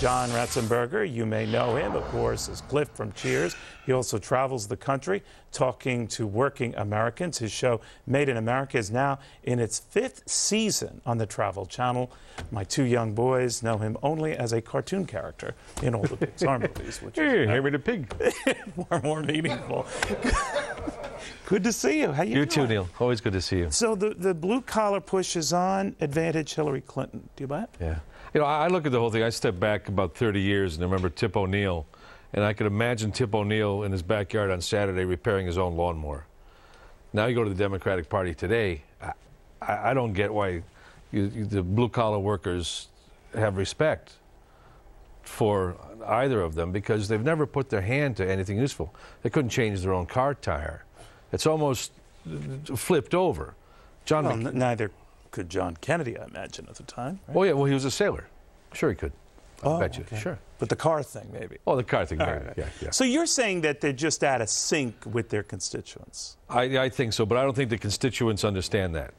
John Ratzenberger. You may know him, of course, as Cliff from Cheers. He also travels the country talking to working Americans. His show, Made in America, is now in its 5th season on the Travel Channel. My 2 young boys know him only as a cartoon character in all the Pixar movies, which is Harry the Pig. more meaningful. Good to see you. How you doing? You too, Neil. Always good to see you. So the blue-collar push is on. Advantage Hillary Clinton. Do you buy it? Yeah. You know, I look at the whole thing. I step back about 30 years and I remember Tip O'Neill. And I could imagine Tip O'Neill in his backyard on Saturday repairing his own lawnmower. Now you go to the Democratic Party today, I don't get why the blue-collar workers have respect for either of them, because they've never put their hand to anything useful. They couldn't change their own car tire. It's almost flipped over. Neither could John Kennedy, I imagine, at the time. Right? Oh, yeah, well, he was a sailor. Sure he could. I bet you. Okay. Sure. But the car thing, maybe. Oh, the car thing, maybe. Right. Yeah. So you're saying that they're just out of sync with their constituents? I think so, but I don't think the constituents understand that.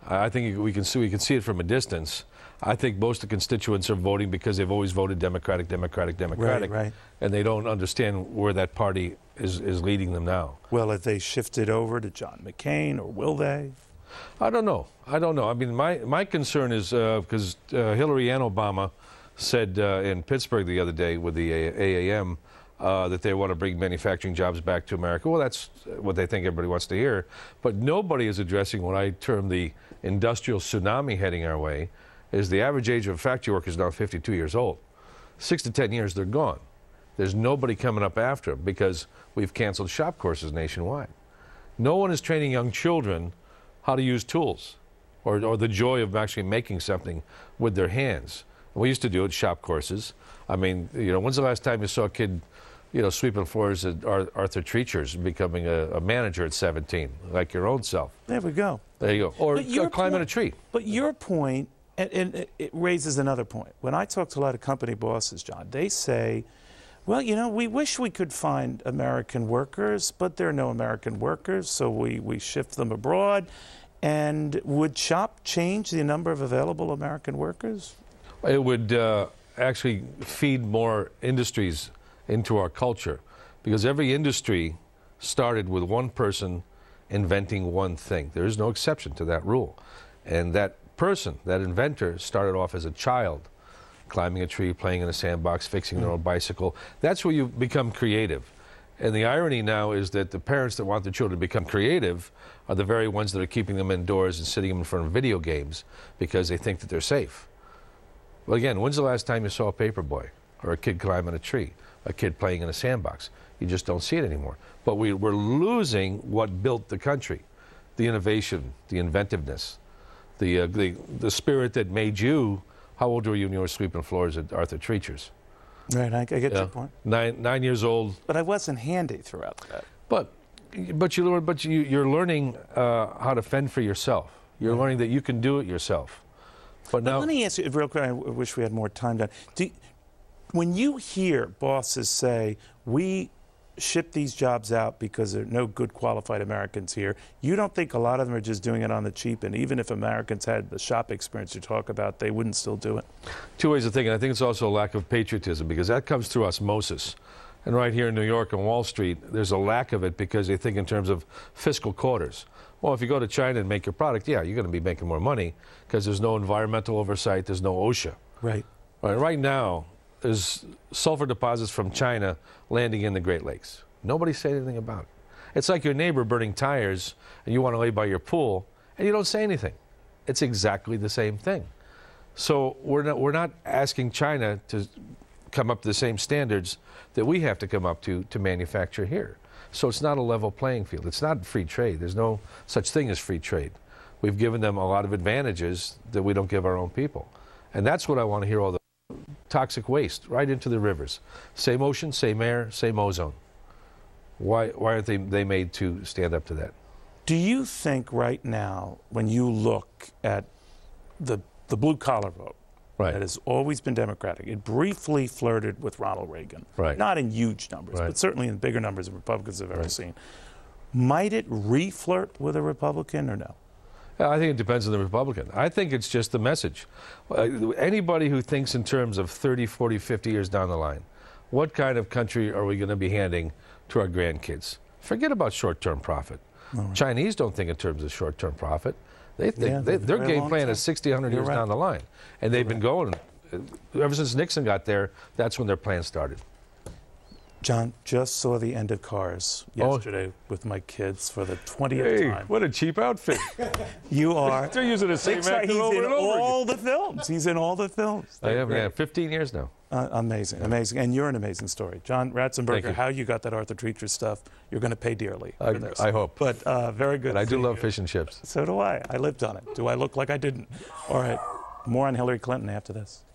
I think we can see it from a distance. I think most of the constituents are voting because they've always voted Democratic, right. And they don't understand where that party is leading them now. Well, have they shifted over to John McCain, or will they? I don't know. I mean, my concern is because Hillary and Obama said in Pittsburgh the other day with the AAM that they want to bring manufacturing jobs back to America. Well, that's what they think everybody wants to hear. But nobody is addressing what I term the industrial tsunami heading our way. Is the average age of a factory worker is now 52 years old. 6 to 10 years, they're gone. There's nobody coming up after them because we've canceled shop courses nationwide. No one is training young children how to use tools or the joy of actually making something with their hands. We used to do it, shop courses. I mean, you know, when's the last time you saw a kid, you know, sweeping floors at Arthur Treacher's, becoming a manager at 17, like your own self? There we go. There you go. Or climbing a tree. But your point, and it raises another point. When I talk to a lot of company bosses, John, they say, well, you know, we wish we could find American workers, but there are no American workers, so we shift them abroad. And would SHOP change the number of available American workers? It would actually feed more industries into our culture, because every industry started with one person inventing one thing. There is no exception to that rule. And that person, that inventor, started off as a child, climbing a tree, playing in a sandbox, fixing their own bicycle. That's where you become creative. And the irony now is that the parents that want their children to become creative are the very ones that are keeping them indoors and sitting them in front of video games because they think that they're safe. Well, again, when's the last time you saw a paper boy or a kid climbing a tree, a kid playing in a sandbox? You just don't see it anymore. But we're losing what built the country, the innovation, the inventiveness, the spirit that made you. How old were you when you were sweeping floors at Arthur Treacher's? Right, I get your point. 9 years old. But I wasn't handy throughout that. But you're learning how to fend for yourself. You're learning that you can do it yourself. But now, let me ask you real quick. I wish we had more time done. When you hear bosses say, we ship these jobs out because there are no good qualified Americans here, you don't think a lot of them are just doing it on the cheap, and even if Americans had the shop experience you talk about, they wouldn't still do it? 2 ways of thinking. I think it's also a lack of patriotism, because that comes through osmosis. And right here in New York and Wall Street, there's a lack of it because they think in terms of fiscal quarters. Well, if you go to China and make your product, yeah, you're going to be making more money because there's no environmental oversight, there's no OSHA. Right. Right now, there's sulfur deposits from China landing in the Great Lakes. Nobody's saying anything about it. It's like your neighbor burning tires and you want to lay by your pool and you don't say anything. It's exactly the same thing. So we're not asking China to come up to the same standards that we have to come up to manufacture here. So it's not a level playing field. It's not free trade. There's no such thing as free trade. We've given them a lot of advantages that we don't give our own people. And that's what I want to hear all the toxic waste right into the rivers. Same ocean, same air, same ozone. Why aren't they made to stand up to that? Do you think right now, when you look at the blue-collar vote, right, that has always been Democratic, it briefly flirted with Ronald Reagan, right, not in huge numbers, right, but certainly in bigger numbers than Republicans have ever seen. Might it re-flirt with a Republican or no? I think it depends on the Republican. I think it's just the message. Anybody who thinks in terms of 30, 40, 50 years down the line, what kind of country are we going to be handing to our grandkids? Forget about short-term profit. Right. Chinese don't think in terms of short-term profit. They think their game plan is 60, 100 years down the line. And they've been going, ever since Nixon got there, that's when their plan started. John, just saw the end of Cars yesterday with my kids for the 20th time. What a cheap outfit. You are. They're using the same actor He's over in and over all again. the films. He's in all the films. I am, yeah, 15 years now. Amazing, amazing. And you're an amazing story. John Ratzenberger, how you got that Arthur Treacher stuff, you're going to pay dearly. I hope. But very good. And I do love fish and chips. So do I. I lived on it. Do I look like I didn't? All right. More on Hillary Clinton after this.